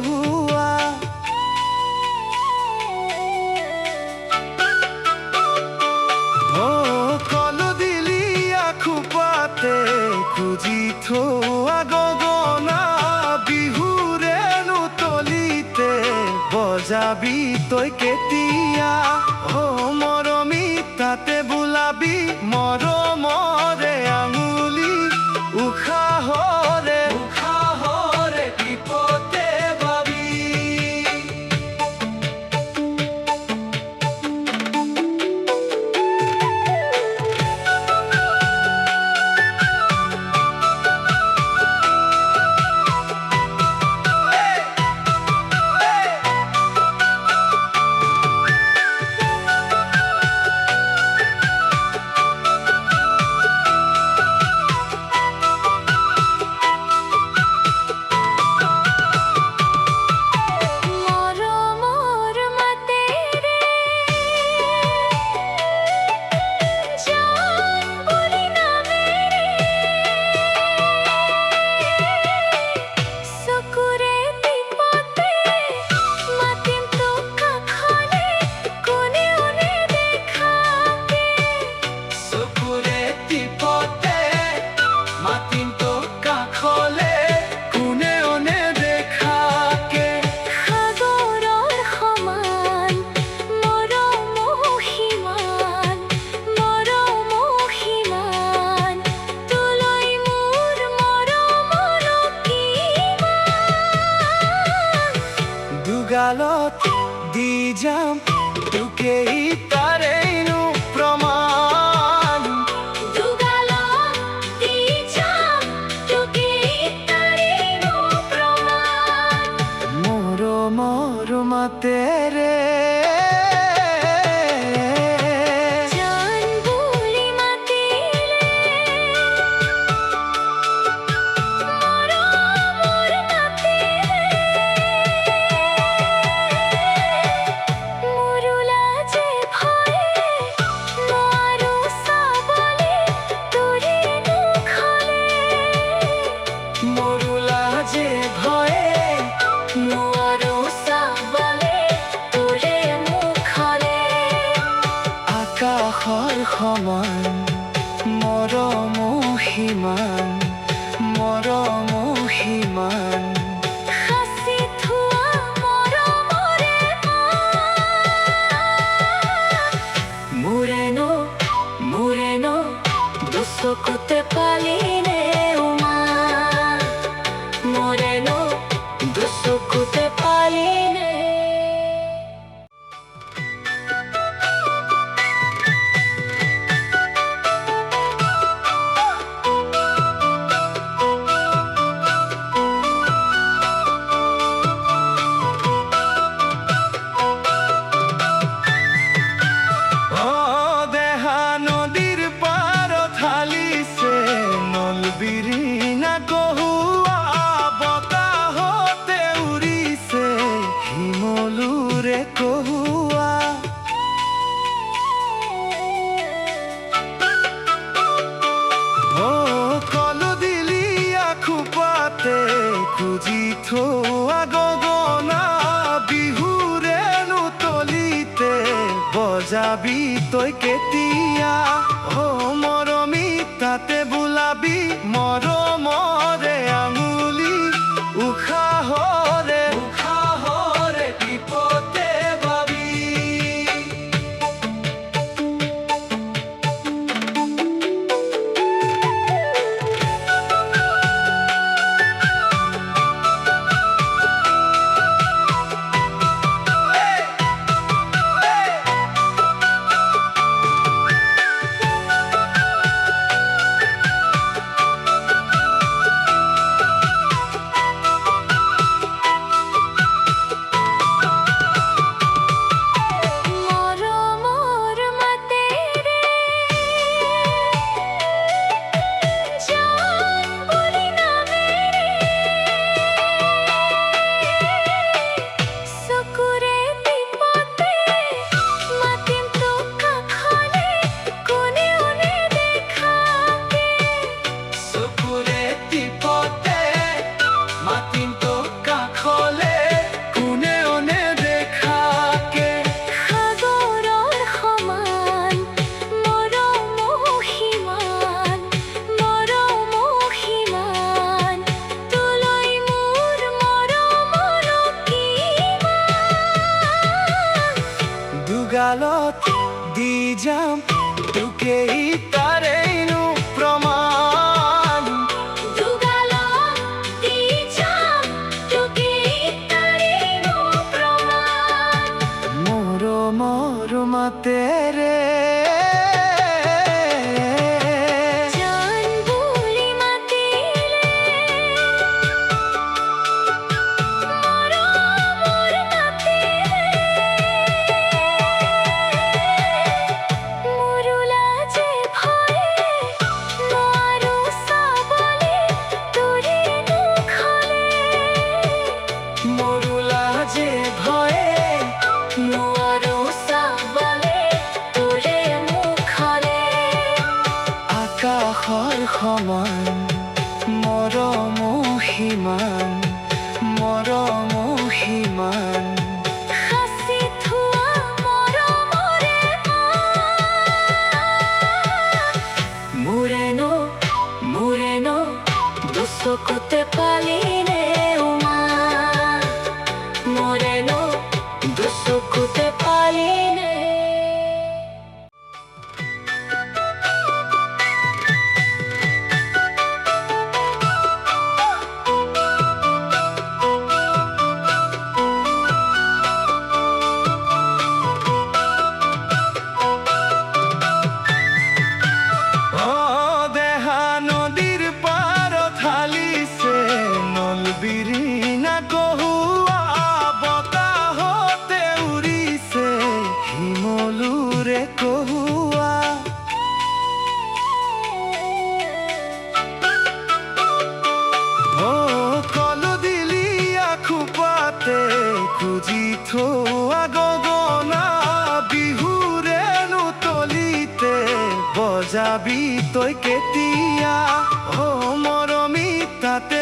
কহুয়া। ও কল দিলি আখুপাতে খুজি থোৱা গগনা, বিহুৰে নুতলিতে বজাবি তই কেতিয়া। ও মৰমী তাতে বোলাবি মৰমৰে আঙুলি, উশাহৰে উশাহৰে টিপতে ভাবি। দুগালত দি যাম তোকে তাৰেনো প্ৰমাণ। দুগালত দি যাম তোকে তাৰেনো প্ৰমাণ। মৰমৰ মাতেৰে আকাশৰ সমান মৰম সিমান, মৰম সিমান। সাঁচি থোৱা মৰমৰে মোৰে ন দুচকুতে পালিনে উমা, মোৰে ন দুচকুতে পালিনে। বিৰিণা কহুৱা বতাহতে উৰিছে শিমলুৰে কহুৱা। ও কল দিলি আখুপাতে খুজি থোৱা গগনা, বিহুৰে নুতলিতে বজাবি তই কেতিয়া। ও মৰমী তাতে বোলাবি মৰমৰে আঙুলি, উশাহৰে উশাহৰে টিপতে ভাবি। যোগালত দি যাম তোকে তাৰেনো প্ৰমাণ যোগালত দি যাম তোকে তাৰেনো প্ৰমাণ মৰমৰ মাতেৰে জান বুলি মাতিলে মৰমৰ মাতিলে মোৰ লাজে ভয়ে নোৱাৰো চাবলে তোৰে মুখলে মোৰ লাজে ভয়ে নোৱাৰো চাবলে তোৰে মুখলে আকাশৰ সমান মৰম সিমান মৰম সিমান সাঁচি থোৱা মৰমৰে মোৰেনো দুচকুতে পালিনে উমা মোৰেনো দুচকুতে পালিনে অ দেহা নদীৰ পাৰত হালিছে নলবিৰিণা কহুৱা বতাহতে উৰিছে শিমলুৰে কহুৱা অ কলদিলীয়া খোপাতে খুজি থোৱা গগনা বিহুৰেনো তলিতে বজাবি তই কেতিয়া অ মৰমি তাতে